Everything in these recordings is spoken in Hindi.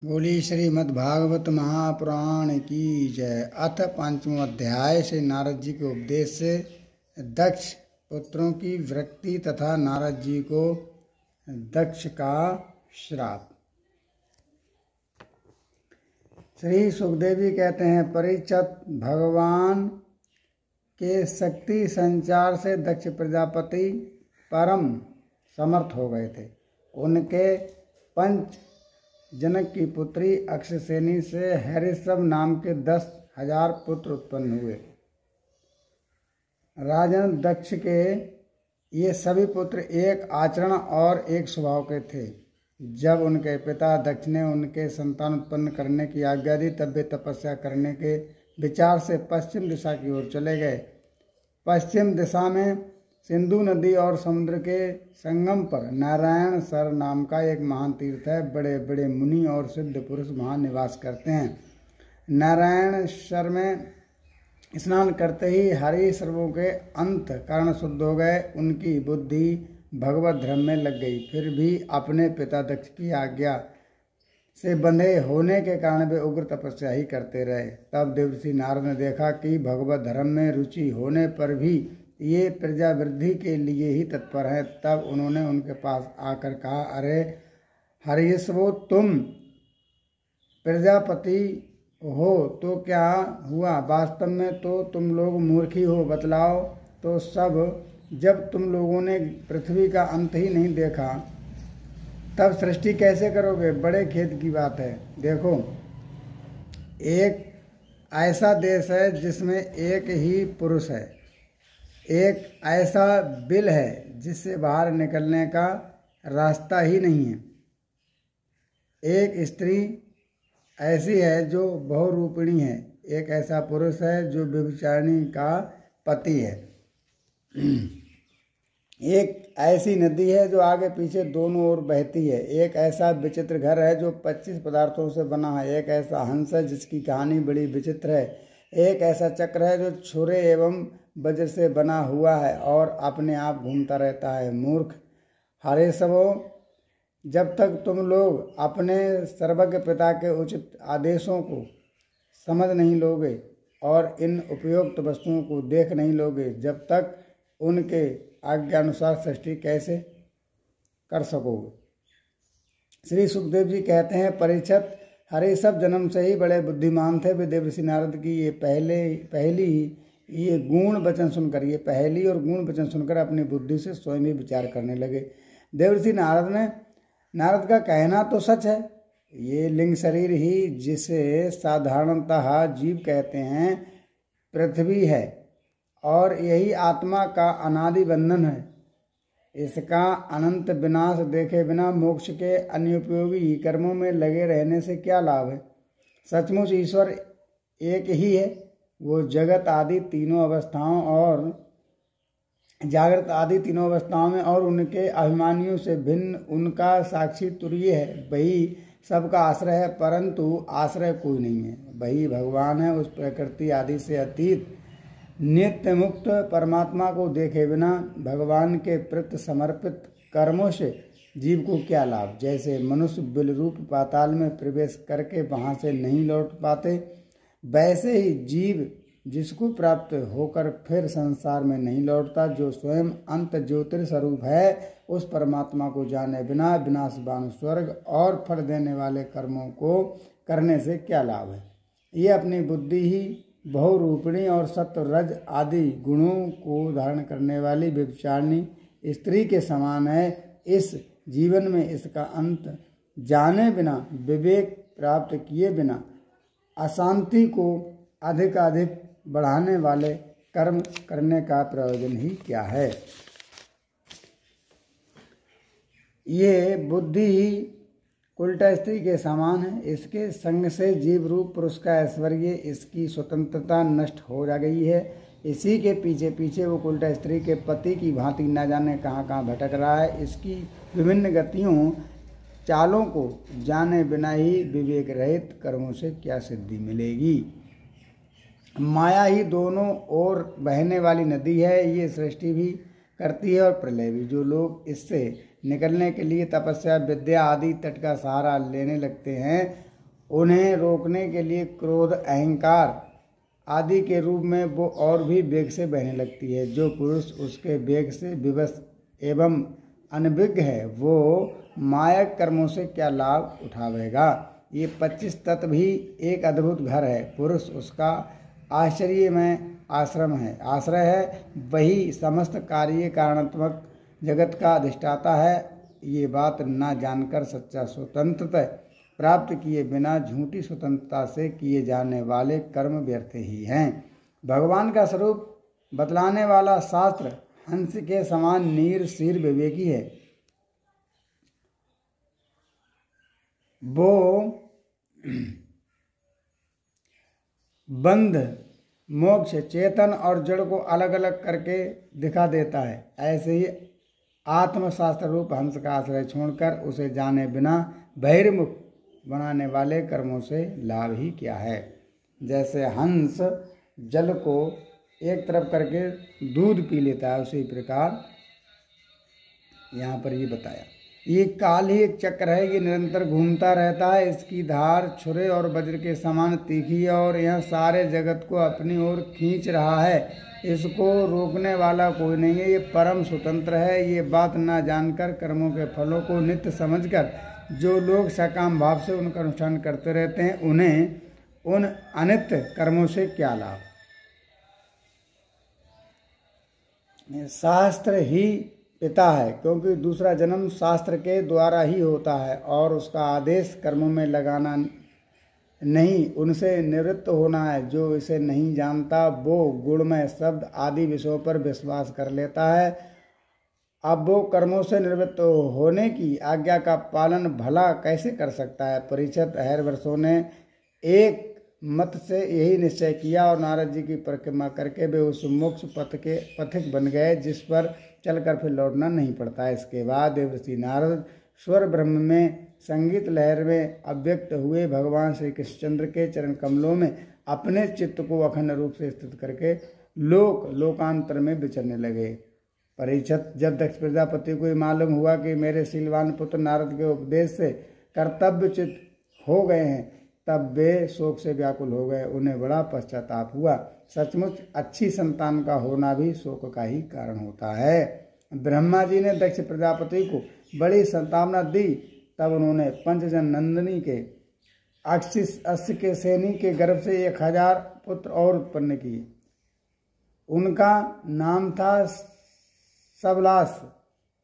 बोली श्रीमद्भागवत महापुराण की जय। अथ पंचम अध्याय से नारद जी के उपदेश से दक्ष पुत्रों की विरक्ति तथा नारद जी को दक्ष का श्राप। श्री सुखदेव जी कहते हैं, परीक्षित, भगवान के शक्ति संचार से दक्ष प्रजापति परम समर्थ हो गए थे। उनके पंच जनक की पुत्री अक्षसेनी से हरिश्रव नाम के 10,000 पुत्र उत्पन्न हुए। राजन दक्ष के ये सभी पुत्र एक आचरण और एक स्वभाव के थे। जब उनके पिता दक्ष ने उनके संतान उत्पन्न करने की आज्ञा दी, तब वे तपस्या करने के विचार से पश्चिम दिशा की ओर चले गए। पश्चिम दिशा में सिंधु नदी और समुद्र के संगम पर नारायण सर नाम का एक महान तीर्थ है। बड़े बड़े मुनि और सिद्ध पुरुष वहाँ निवास करते हैं। नारायण सर में स्नान करते ही हरि सर्वों के अंत कर्ण शुद्ध हो गए। उनकी बुद्धि भगवत धर्म में लग गई। फिर भी अपने पिता दक्ष की आज्ञा से बंधे होने के कारण वे उग्र तपस्या ही करते रहे। तब देवर्षि नारद ने देखा कि भगवत धर्म में रुचि होने पर भी ये प्रजा वृद्धि के लिए ही तत्पर है। तब उन्होंने उनके पास आकर कहा, अरे हरिश्वो, तुम प्रजापति हो तो क्या हुआ? वास्तव में तो तुम लोग मूर्ख ही हो। बतलाओ तो सब, जब तुम लोगों ने पृथ्वी का अंत ही नहीं देखा तब सृष्टि कैसे करोगे? बड़े खेद की बात है। देखो, एक ऐसा देश है जिसमें एक ही पुरुष है, एक ऐसा बिल है जिससे बाहर निकलने का रास्ता ही नहीं है, एक स्त्री ऐसी है जो बहुरूपिणी है, एक ऐसा पुरुष है जो व्यभिचारिणी का पति है, एक ऐसी नदी है जो आगे पीछे दोनों ओर बहती है, एक ऐसा विचित्र घर है जो 25 पदार्थों से बना है, एक ऐसा हंस है जिसकी कहानी बड़ी विचित्र है, एक ऐसा चक्र है जो छुरे एवं वज्र से बना हुआ है और अपने आप घूमता रहता है। मूर्ख हरिश्वो, जब तक तुम लोग अपने सर्वज्ञ पिता के उचित आदेशों को समझ नहीं लोगे और इन उपयुक्त वस्तुओं को देख नहीं लोगे, जब तक उनके आज्ञानुसार सृष्टि कैसे कर सकोगे? श्री सुखदेव जी कहते हैं, परीक्षित, हरिश्व जन्म से ही बड़े बुद्धिमान थे। वे देवर्षि नारद की ये गुण वचन सुनकर अपनी बुद्धि से स्वयं ही विचार करने लगे। देवर्षि नारद का कहना तो सच है। ये लिंग शरीर ही, जिसे साधारणतः जीव कहते हैं, पृथ्वी है और यही आत्मा का अनादि बंधन है। इसका अनंत विनाश देखे बिना मोक्ष के अनुपयोगी कर्मों में लगे रहने से क्या लाभ है? सचमुच ईश्वर एक ही है। वो जगत आदि तीनों अवस्थाओं और जागृत आदि तीनों अवस्थाओं में और उनके अभिमानियों से भिन्न उनका साक्षी तुर्य है। वही सबका आश्रय है, परंतु आश्रय कोई नहीं है। वही भगवान है। उस प्रकृति आदि से अतीत नित्य मुक्त परमात्मा को देखे बिना भगवान के प्रति समर्पित कर्मों से जीव को क्या लाभ? जैसे मनुष्य बिल रूप पाताल में प्रवेश करके वहाँ से नहीं लौट पाते, वैसे ही जीव जिसको प्राप्त होकर फिर संसार में नहीं लौटता, जो स्वयं अंत ज्योतिर्स्वरूप है, उस परमात्मा को जाने बिना विनाशवान स्वर्ग और फल देने वाले कर्मों को करने से क्या लाभ है? ये अपनी बुद्धि ही बहुरूपिणी और सत्व रज आदि गुणों को धारण करने वाली व्यभिचारिणी स्त्री के समान है। इस जीवन में इसका अंत जाने बिना, विवेक प्राप्त किए बिना अशांति को अधिकाधिक बढ़ाने वाले कर्म करने का प्रयोजन ही क्या है? ये बुद्धि ही उल्टा स्त्री के समान है। इसके संग से जीव रूप पुरुष का ऐश्वर्य, इसकी स्वतंत्रता नष्ट हो जा गई है। इसी के पीछे पीछे वो उल्टा स्त्री के पति की भांति न जाने कहाँ कहाँ भटक रहा है। इसकी विभिन्न गतियों चालों को जाने बिना ही विवेक रहित कर्मों से क्या सिद्धि मिलेगी? माया ही दोनों ओर बहने वाली नदी है। ये सृष्टि भी करती है और प्रलय भी। जो लोग इससे निकलने के लिए तपस्या, विद्या आदि तट का सहारा लेने लगते हैं, उन्हें रोकने के लिए क्रोध, अहंकार आदि के रूप में वो और भी वेग से बहने लगती है। जो पुरुष उसके वेग से विवश एवं अनभिज्ञ है वो मायक कर्मों से क्या लाभ उठावेगा। ये 25 तत्व भी एक अद्भुत घर है। पुरुष उसका आश्चर्य में आश्रय है। वही समस्त कार्य कारणात्मक जगत का अधिष्ठाता है। ये बात न जानकर सच्चा स्वतंत्रता प्राप्त किए बिना झूठी स्वतंत्रता से किए जाने वाले कर्म व्यर्थ ही हैं। भगवान का स्वरूप बतलाने वाला शास्त्र हंस के समान नीर सिर विवेकी है। वो बंध, मोक्ष, चेतन और जड़ को अलग अलग करके दिखा देता है। ऐसे ही आत्मशास्त्र रूप हंस का आश्रय छोड़कर उसे जाने बिना बहिर्मुख बनाने वाले कर्मों से लाभ ही क्या है। जैसे हंस जल को एक तरफ करके दूध पी लेता है, उसी प्रकार यहाँ पर ये बताया। ये काल ही एक चक्र है, ये निरंतर घूमता रहता है। इसकी धार छुरे और वज्र के समान तीखी है और यह सारे जगत को अपनी ओर खींच रहा है। इसको रोकने वाला कोई नहीं है। ये परम स्वतंत्र है। ये बात ना जानकर कर्मों के फलों को नित्य समझकर जो लोग सकाम भाव से उनका अनुष्ठान करते रहते हैं, उन्हें उन अनित्य कर्मों से क्या लाभ। शास्त्र ही पिता है, क्योंकि दूसरा जन्म शास्त्र के द्वारा ही होता है और उसका आदेश कर्मों में लगाना नहीं, उनसे निवृत्त होना है। जो इसे नहीं जानता वो गुणमय शब्द आदि विषयों पर विश्वास कर लेता है। अब वो कर्मों से निवृत्त होने की आज्ञा का पालन भला कैसे कर सकता है। परीक्षित हरिवर्षों ने एक मत से यही निश्चय किया और नारद जी की परिक्रमा करके वे उस मोक्ष पथ के पथिक बन गए, जिस पर चलकर फिर लौटना नहीं पड़ता। इसके बाद देवर्षि नारद स्वर ब्रह्म में संगीत लहर में अव्यक्त हुए भगवान श्री कृष्णचंद्र के चरण कमलों में अपने चित्त को अखंड रूप से स्थित करके लोकांतर में विचरने लगे। परीक्षित, जब दक्ष प्रजापति को मालूम हुआ कि मेरे शीलवान पुत्र नारद के उपदेश से कर्तव्यच्युत हो गए हैं, तब वे शोक से व्याकुल हो गए। उन्हें बड़ा पश्चाताप हुआ। सचमुच अच्छी संतान का होना भी शोक का ही कारण होता है। ब्रह्मा जी ने दक्ष प्रजापति को बड़ी संतावना दी। तब उन्होंने पंचजन नंदिनी के अक्ष के सेनी के गर्भ से 1000 पुत्र और उत्पन्न किए। उनका नाम था सबलास।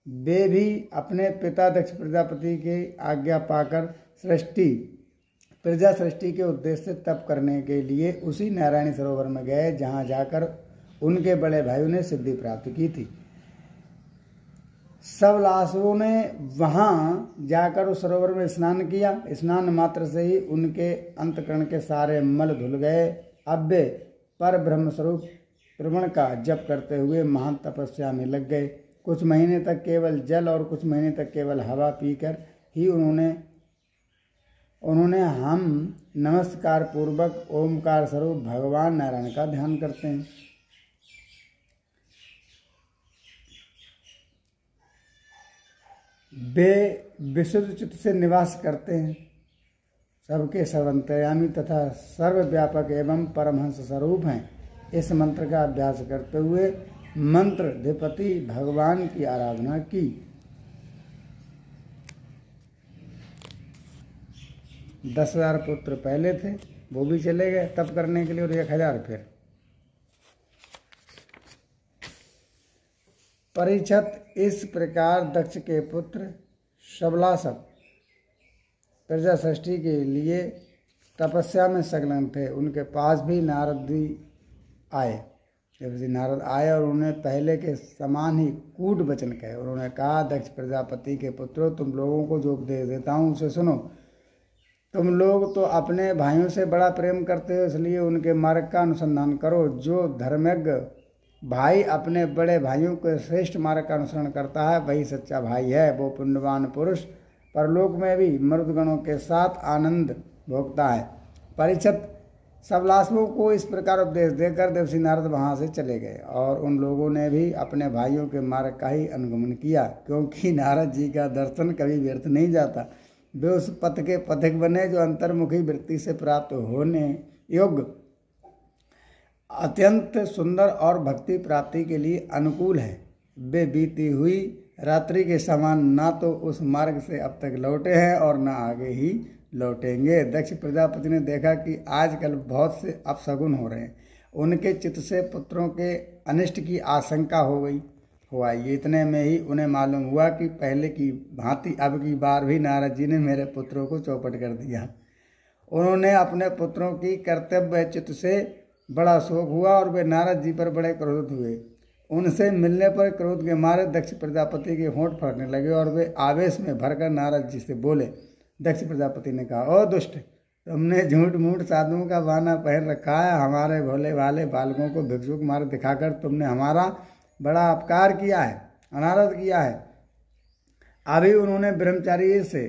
वे भी अपने पिता दक्ष प्रजापति की आज्ञा पाकर प्रजा सृष्टि के उद्देश्य से तप करने के लिए उसी नारायणी सरोवर में गए, जहाँ जाकर उनके बड़े भाइयों ने सिद्धि प्राप्त की थी। सबलासुओं ने वहाँ जाकर उस सरोवर में स्नान किया। स्नान मात्र से ही उनके अंतकरण के सारे मल धुल गए। अब वे पर ब्रह्म स्वरूप प्रवण का जप करते हुए महान तपस्या में लग गए। कुछ महीने तक केवल जल और कुछ महीने तक केवल हवा पीकर ही उन्होंने हम नमस्कार पूर्वक ओमकार स्वरूप भगवान नारायण का ध्यान करते हैं। वे विशुद्ध चित्त से निवास करते हैं। सबके सर्वंतर्यामी तथा सर्वव्यापक एवं परमहंस स्वरूप हैं। इस मंत्र का अभ्यास करते हुए मंत्र अधिपति भगवान की आराधना की। 10,000 पुत्र पहले थे, वो भी चले गए तप करने के लिए, और 1000 फिर। परीक्षित, इस प्रकार दक्ष के पुत्र सबलासव प्रजा सृष्टि के लिए तपस्या में संलग्न थे। उनके पास भी नारद जी आए। जब नारद आए और उन्हें पहले के समान ही कूट वचन कहे। उन्होंने कहा, दक्ष प्रजापति के पुत्रों, तुम लोगों को जो उपदेश देता हूँ उसे सुनो। तुम लोग तो अपने भाइयों से बड़ा प्रेम करते हो, इसलिए उनके मार्ग का अनुसंधान करो। जो धर्मज्ञ भाई अपने बड़े भाइयों के श्रेष्ठ मार्ग का अनुसरण करता है, वही सच्चा भाई है। वो पुण्यवान पुरुष परलोक में भी मरुदगणों के साथ आनंद भोगता है। परीक्षित, सबलासवों को इस प्रकार उपदेश देकर देवर्षि नारद वहाँ से चले गए और उन लोगों ने भी अपने भाइयों के मार्ग का ही अनुगमन किया, क्योंकि नारद जी का दर्शन कभी व्यर्थ नहीं जाता। वे उस पथ के पथिक बने जो अंतर्मुखी वृत्ति से प्राप्त होने योग्य अत्यंत सुंदर और भक्ति प्राप्ति के लिए अनुकूल है। वे बीती हुई रात्रि के समान ना तो उस मार्ग से अब तक लौटे हैं और ना आगे ही लौटेंगे। दक्ष प्रजापति ने देखा कि आजकल बहुत से अपशगुन हो रहे हैं। उनके चित्त से पुत्रों के अनिष्ट की आशंका हुआ। ये इतने में ही उन्हें मालूम हुआ कि पहले की भांति अब की बार भी नारद जी ने मेरे पुत्रों को चौपट कर दिया। उन्होंने अपने पुत्रों की कर्तव्य चित्त से बड़ा शोक हुआ और वे नारद जी पर बड़े क्रोधित हुए। उनसे मिलने पर क्रोध के मारे दक्ष प्रजापति के होंठ फटने लगे और वे आवेश में भरकर नारद जी से बोले। दक्ष प्रजापति ने कहा, ओ दुष्ट, तुमने झूठ मूठ साधुओं का बहाना पहन रखा है। हमारे भोले भाले बालकों को भिक्षुक मार्ग दिखाकर तुमने हमारा बड़ा अपकार किया है, अनादर किया है। अभी उन्होंने ब्रह्मचारी से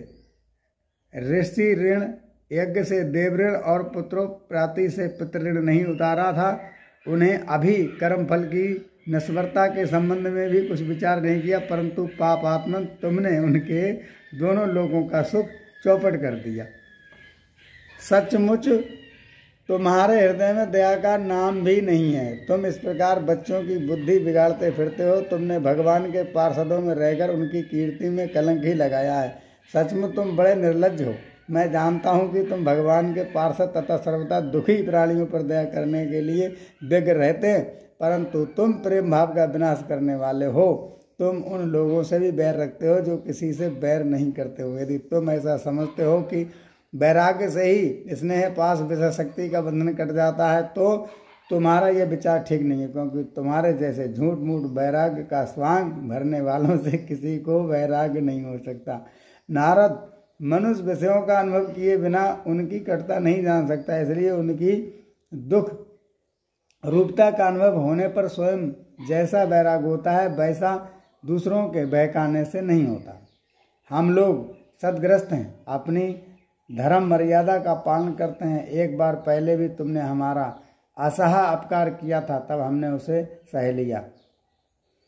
ऋषि ऋण, यज्ञ से देव ऋण और पुत्रों प्राप्ति से पितृ ऋण नहीं उतारा था। उन्हें अभी कर्म फल की नश्वरता के संबंध में भी कुछ विचार नहीं किया, परंतु पापात्मन तुमने उनके दोनों लोगों का सुख चौपट कर दिया। सचमुच तुम्हारे हृदय में दया का नाम भी नहीं है। तुम इस प्रकार बच्चों की बुद्धि बिगाड़ते फिरते हो। तुमने भगवान के पार्षदों में रहकर उनकी कीर्ति में कलंक ही लगाया है। सचमुच तुम बड़े निर्लज्ज हो। मैं जानता हूँ कि तुम भगवान के पार्षद तथा सर्वदा दुखी प्राणियों पर दया करने के लिए व्यग्र रहते हैं, परंतु तुम प्रेम भाव का विनाश करने वाले हो। तुम उन लोगों से भी बैर रखते हो जो किसी से बैर नहीं करते हो। यदि तुम ऐसा समझते हो कि वैराग्य से ही स्नेह पास विषय शक्ति का बंधन कट जाता है, तो तुम्हारा यह विचार ठीक नहीं है, क्योंकि तुम्हारे जैसे झूठ मूठ वैराग्य का स्वांग भरने वालों से किसी को वैराग्य नहीं हो सकता। नारद मनुष्य विषयों का अनुभव किए बिना उनकी कटता नहीं जान सकता, इसलिए उनकी दुख रूपता का अनुभव होने पर स्वयं जैसा वैराग होता है वैसा दूसरों के बहकाने से नहीं होता। हम लोग सदग्रस्त हैं, अपनी धर्म मर्यादा का पालन करते हैं। एक बार पहले भी तुमने हमारा असहा अपकार किया था, तब हमने उसे सह लिया।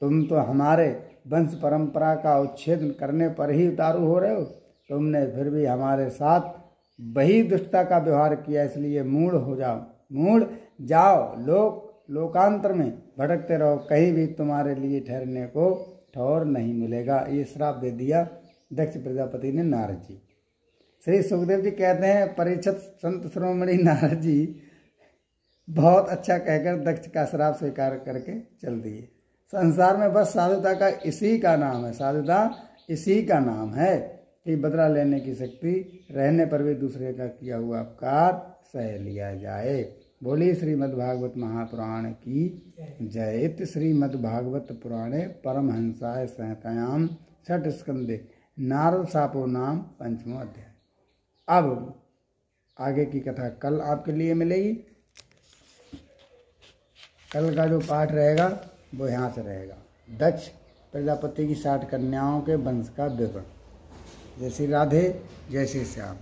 तुम तो हमारे वंश परंपरा का उच्छेद करने पर ही उतारू हो रहे हो। तुमने फिर भी हमारे साथ वही दुष्टता का व्यवहार किया, इसलिए मूढ़ जाओ। लोकांतर में भटकते रहो, कहीं भी तुम्हारे लिए ठहरने को ठौर नहीं मिलेगा। ये श्राप दे दिया दक्ष प्रजापति ने नारद जी। श्री सुखदेव जी कहते हैं, परीक्षित संत शिरोमणि नारद जी बहुत अच्छा कहकर दक्ष का श्राप स्वीकार करके चल दिए। संसार में बस साधुता का इसी का नाम है, साधुता इसी का नाम है कि बदला लेने की शक्ति रहने पर भी दूसरे का किया हुआ अपकार सह लिया जाए। बोली श्रीमद्भागवत महापुराण की जय। श्रीमद्भागवत पुराणे परमहंसाय संहितायां षठ स्कंदे नारद शापो नाम 5वां अध्याय। अब आगे की कथा कल आपके लिए मिलेगी। कल का जो पाठ रहेगा वो यहाँ से रहेगा, दक्ष प्रजापति की 60 कन्याओं के वंश का विवरण। जय श्री राधे, जय श्री श्याम।